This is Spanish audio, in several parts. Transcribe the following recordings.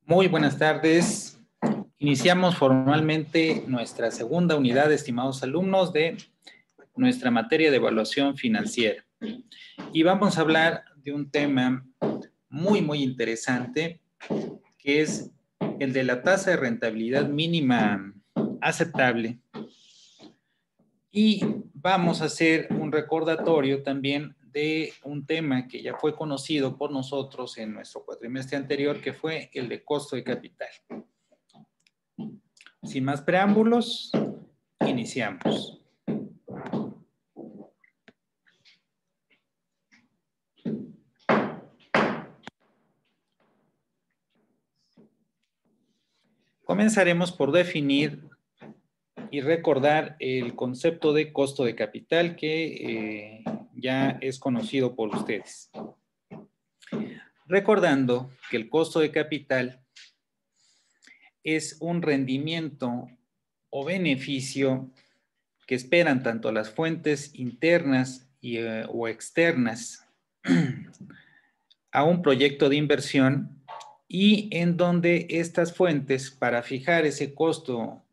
Muy buenas tardes. Iniciamos formalmente nuestra segunda unidad, estimados alumnos, de nuestra materia de evaluación financiera. Y vamos a hablar de un tema muy interesante, que es el de la tasa de rentabilidad mínima aceptable. Y vamos a hacer un recordatorio también de un tema que ya fue conocido por nosotros en nuestro cuatrimestre anterior, que fue el de costo de capital. Sin más preámbulos, iniciamos. Comenzaremos por definir y recordar el concepto de costo de capital que ya es conocido por ustedes. Recordando que el costo de capital es un rendimiento o beneficio que esperan tanto las fuentes internas o externas a un proyecto de inversión, y en donde estas fuentes, para fijar ese costo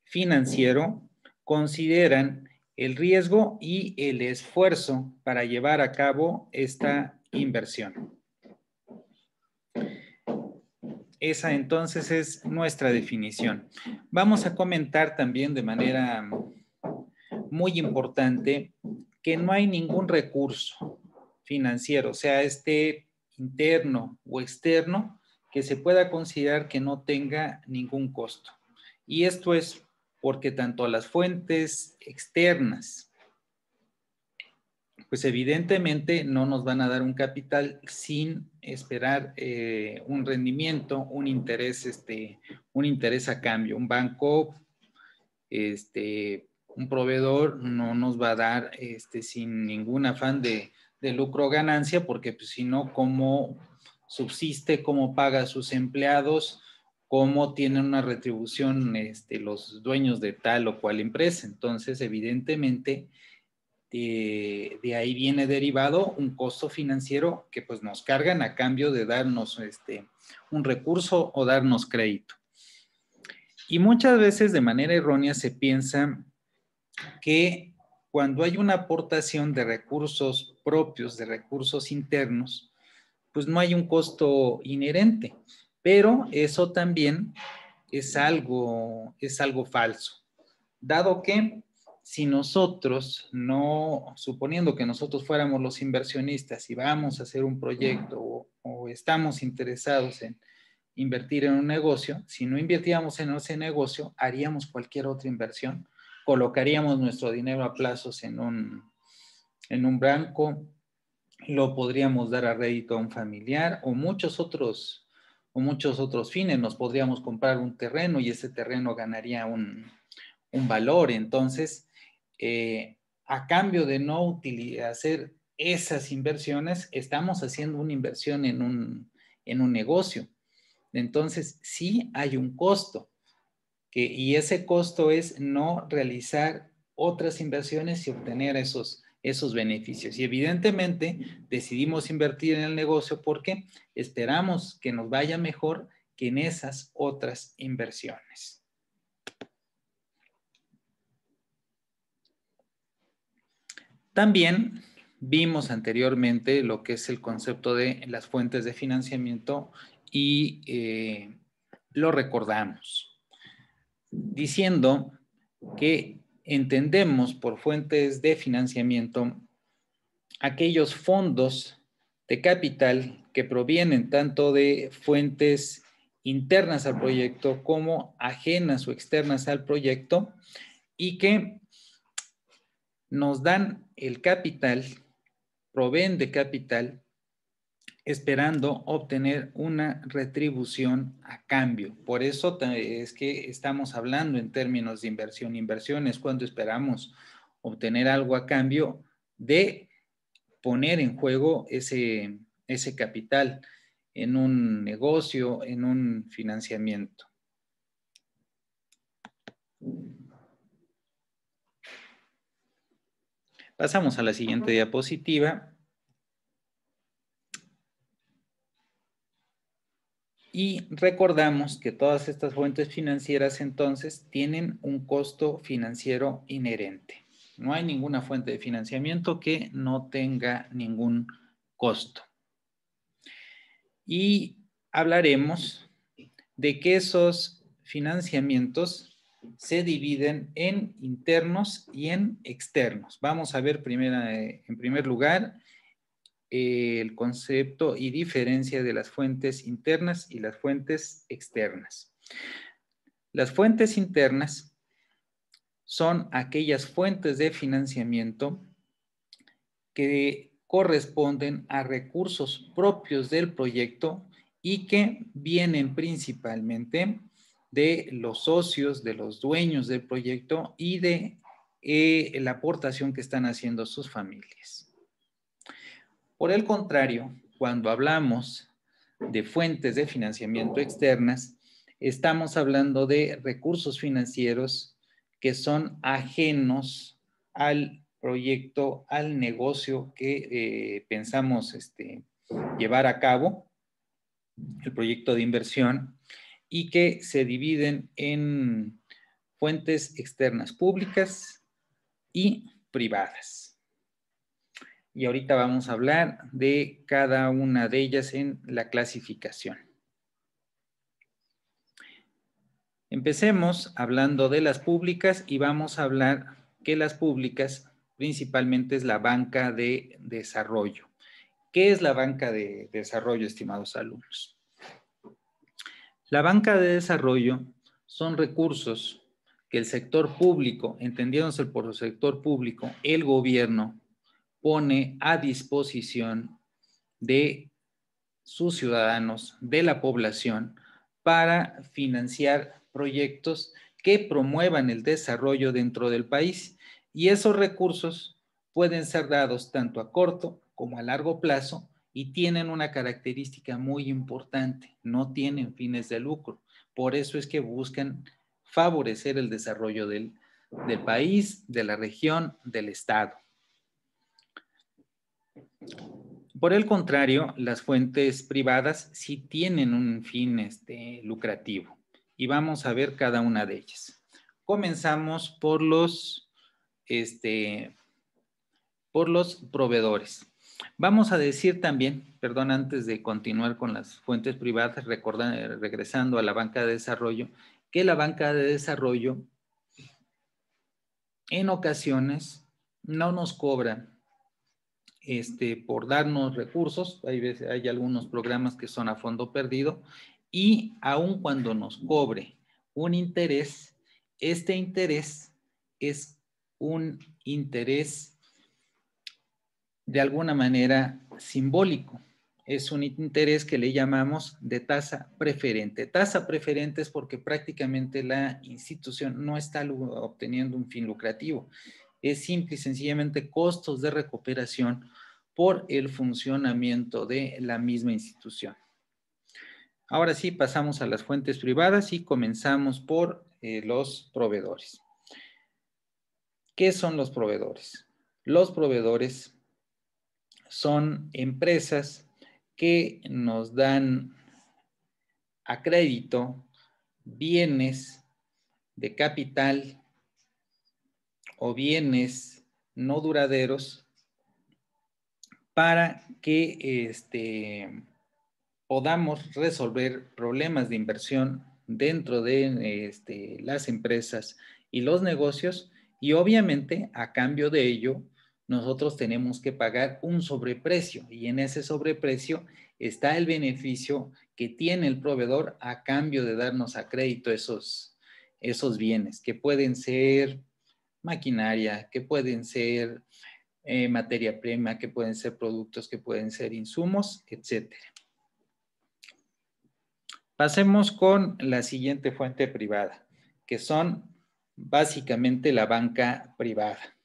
financiero, consideran el riesgo y el esfuerzo para llevar a cabo esta inversión. Esa entonces es nuestra definición. Vamos a comentar también de manera muy importante que no hay ningún recurso financiero, sea este interno o externo, que se pueda considerar que no tenga ningún costo. Y esto es porque tanto las fuentes externas, pues evidentemente no nos van a dar un capital sin esperar un rendimiento, un interés a cambio. Un banco, un proveedor no nos va a dar sin ningún afán de lucro o ganancia, porque pues, si no, ¿cómo subsiste, cómo paga a sus empleados, cómo tienen una retribución los dueños de tal o cual empresa? Entonces, evidentemente, de ahí viene derivado un costo financiero que pues nos cargan a cambio de darnos un recurso o darnos crédito. Y muchas veces de manera errónea se piensa que cuando hay una aportación de recursos propios, de recursos internos, pues no hay un costo inherente, pero eso también es algo falso, dado que si nosotros no, suponiendo que nosotros fuéramos los inversionistas y vamos a hacer un proyecto o estamos interesados en invertir en un negocio, si no invirtiéramos en ese negocio, haríamos cualquier otra inversión, colocaríamos nuestro dinero a plazos en un banco, lo podríamos dar a rédito a un familiar o muchos otros fines. Nos podríamos comprar un terreno y ese terreno ganaría un valor. Entonces, a cambio de no hacer esas inversiones, estamos haciendo una inversión en un negocio. Entonces, sí hay un costo, y ese costo es no realizar otras inversiones y obtener esos beneficios. Y evidentemente decidimos invertir en el negocio porque esperamos que nos vaya mejor que en esas otras inversiones. También vimos anteriormente lo que es el concepto de las fuentes de financiamiento y lo recordamos, diciendo que entendemos por fuentes de financiamiento aquellos fondos de capital que provienen tanto de fuentes internas al proyecto como ajenas o externas al proyecto, y que nos dan el capital, proveen de capital, esperando obtener una retribución a cambio. Por eso es que estamos hablando en términos de inversión. Inversión es cuando esperamos obtener algo a cambio de poner en juego ese capital en un negocio, en un financiamiento. Pasamos a la siguiente diapositiva. Y recordamos que todas estas fuentes financieras entonces tienen un costo financiero inherente. No hay ninguna fuente de financiamiento que no tenga ningún costo. Y hablaremos de que esos financiamientos se dividen en internos y en externos. Vamos a ver en primer lugar el concepto y diferencia de las fuentes internas y las fuentes externas. Las fuentes internas son aquellas fuentes de financiamiento que corresponden a recursos propios del proyecto y que vienen principalmente de los socios, de los dueños del proyecto y de la aportación que están haciendo sus familias. Por el contrario, cuando hablamos de fuentes de financiamiento externas, estamos hablando de recursos financieros que son ajenos al proyecto, al negocio que pensamos llevar a cabo, el proyecto de inversión, y que se dividen en fuentes externas públicas y privadas. Y ahorita vamos a hablar de cada una de ellas en la clasificación. Empecemos hablando de las públicas y vamos a hablar que las públicas principalmente es la banca de desarrollo. ¿Qué es la banca de desarrollo, estimados alumnos? La banca de desarrollo son recursos que el sector público, entendiéndose por el sector público, el gobierno, pone a disposición de sus ciudadanos, de la población, para financiar proyectos que promuevan el desarrollo dentro del país. Y esos recursos pueden ser dados tanto a corto como a largo plazo y tienen una característica muy importante: no tienen fines de lucro. Por eso es que buscan favorecer el desarrollo del país, de la región, del estado. Por el contrario, las fuentes privadas sí tienen un fin lucrativo y vamos a ver cada una de ellas. Comenzamos por los proveedores. Vamos a decir también, perdón, antes de continuar con las fuentes privadas, regresando a la banca de desarrollo, que la banca de desarrollo en ocasiones no nos cobra por darnos recursos. Hay algunos programas que son a fondo perdido, y aun cuando nos cobre un interés, este interés es un interés de alguna manera simbólico. Es un interés que le llamamos de tasa preferente. Tasa preferente es porque prácticamente la institución no está obteniendo un fin lucrativo. Es simple y sencillamente costos de recuperación por el funcionamiento de la misma institución. Ahora sí, pasamos a las fuentes privadas y comenzamos por los proveedores. ¿Qué son los proveedores? Los proveedores son empresas que nos dan a crédito bienes de capital o bienes no duraderos para que podamos resolver problemas de inversión dentro de las empresas y los negocios, y obviamente a cambio de ello nosotros tenemos que pagar un sobreprecio, y en ese sobreprecio está el beneficio que tiene el proveedor a cambio de darnos a crédito esos bienes, que pueden ser maquinaria, que pueden ser materia prima, que pueden ser productos, que pueden ser insumos, etcétera. Pasemos con la siguiente fuente privada, que son básicamente la banca privada.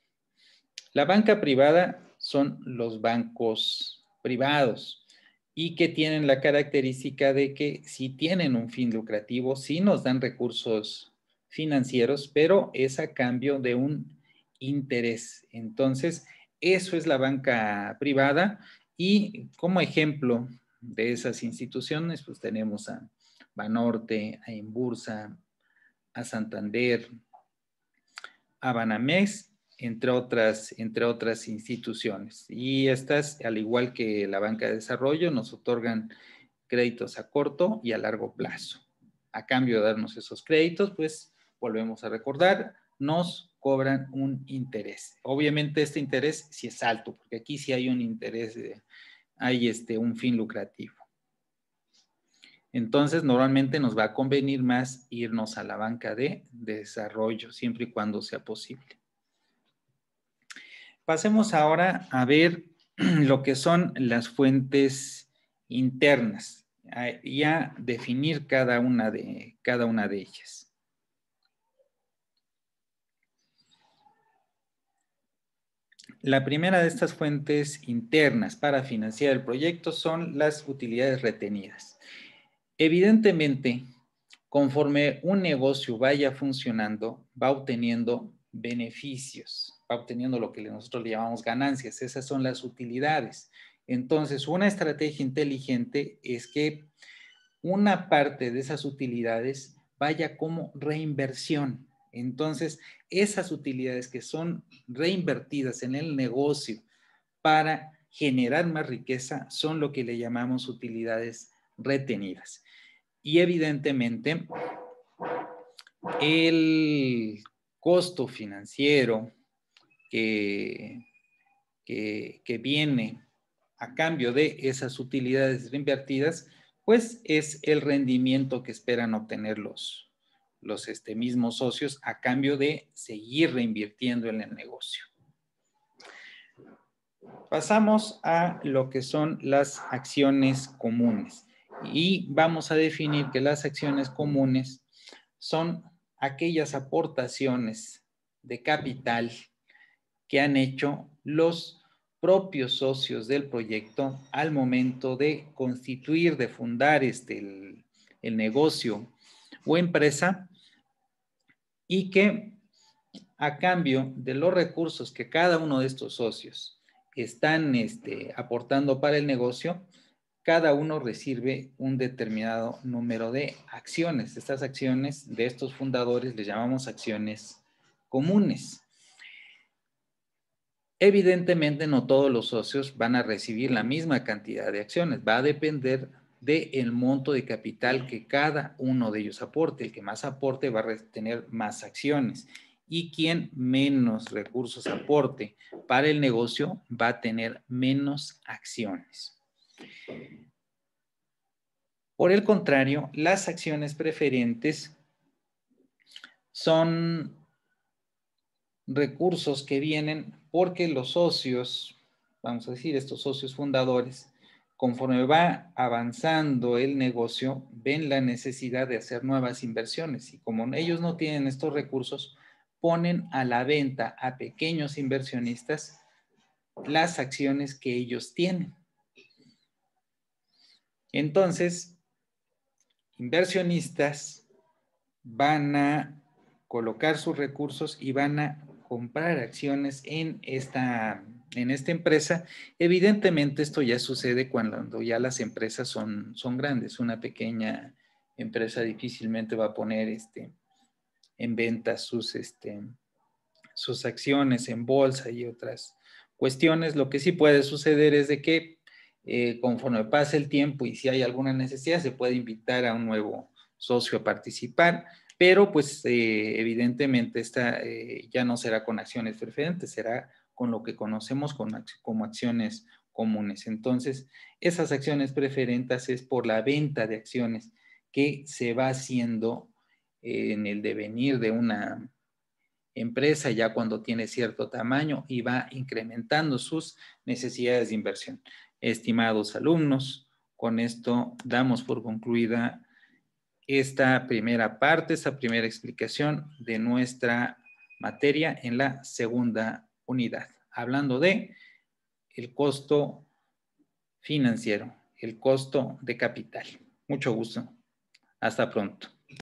La banca privada son los bancos privados y que tienen la característica de que sí tienen un fin lucrativo, sí nos dan recursos financieros, pero es a cambio de un interés. Entonces, eso es la banca privada, y como ejemplo de esas instituciones, pues tenemos a Banorte, a Inbursa, a Santander, a Banamex, entre otras instituciones. Y estas, al igual que la banca de desarrollo, nos otorgan créditos a corto y a largo plazo. A cambio de darnos esos créditos, pues volvemos a recordar, nos cobran un interés. Obviamente este interés sí es alto, porque aquí sí hay un interés, hay un fin lucrativo. Entonces, normalmente nos va a convenir más irnos a la banca de desarrollo, siempre y cuando sea posible. Pasemos ahora a ver lo que son las fuentes internas y a definir cada una de ellas. La primera de estas fuentes internas para financiar el proyecto son las utilidades retenidas. Evidentemente, conforme un negocio vaya funcionando, va obteniendo beneficios, va obteniendo lo que nosotros le llamamos ganancias. Esas son las utilidades. Entonces, una estrategia inteligente es que una parte de esas utilidades vaya como reinversión. Entonces, esas utilidades que son reinvertidas en el negocio para generar más riqueza son lo que le llamamos utilidades retenidas. Y evidentemente, el costo financiero que viene a cambio de esas utilidades reinvertidas, pues es el rendimiento que esperan obtener los mismos socios a cambio de seguir reinvirtiendo en el negocio. Pasamos a lo que son las acciones comunes y vamos a definir que las acciones comunes son aquellas aportaciones de capital que han hecho los propios socios del proyecto al momento de constituir, de fundar el negocio o empresa, y que a cambio de los recursos que cada uno de estos socios están aportando para el negocio, cada uno recibe un determinado número de acciones. Estas acciones de estos fundadores les llamamos acciones comunes. Evidentemente, no todos los socios van a recibir la misma cantidad de acciones. Va a depender del monto de capital que cada uno de ellos aporte. El que más aporte va a tener más acciones. Y quien menos recursos aporte para el negocio va a tener menos acciones. Por el contrario, las acciones preferentes son recursos que vienen porque los socios, vamos a decir, estos socios fundadores, conforme va avanzando el negocio, ven la necesidad de hacer nuevas inversiones y como ellos no tienen estos recursos, ponen a la venta a pequeños inversionistas las acciones que ellos tienen. Entonces, inversionistas van a colocar sus recursos y van a comprar acciones en esta empresa. Evidentemente esto ya sucede cuando ya las empresas son grandes. Una pequeña empresa difícilmente va a poner en venta sus acciones en bolsa y otras cuestiones. Lo que sí puede suceder es de que conforme pase el tiempo y si hay alguna necesidad, se puede invitar a un nuevo socio a participar, pero pues evidentemente esta ya no será con acciones preferentes, será con lo que conocemos como acciones comunes. Entonces, esas acciones preferentes es por la venta de acciones que se va haciendo en el devenir de una empresa ya cuando tiene cierto tamaño y va incrementando sus necesidades de inversión. Estimados alumnos, con esto damos por concluida esta primera parte, esta primera explicación de nuestra materia en la segunda unidad, hablando de el costo financiero, el costo de capital. Mucho gusto. Hasta pronto.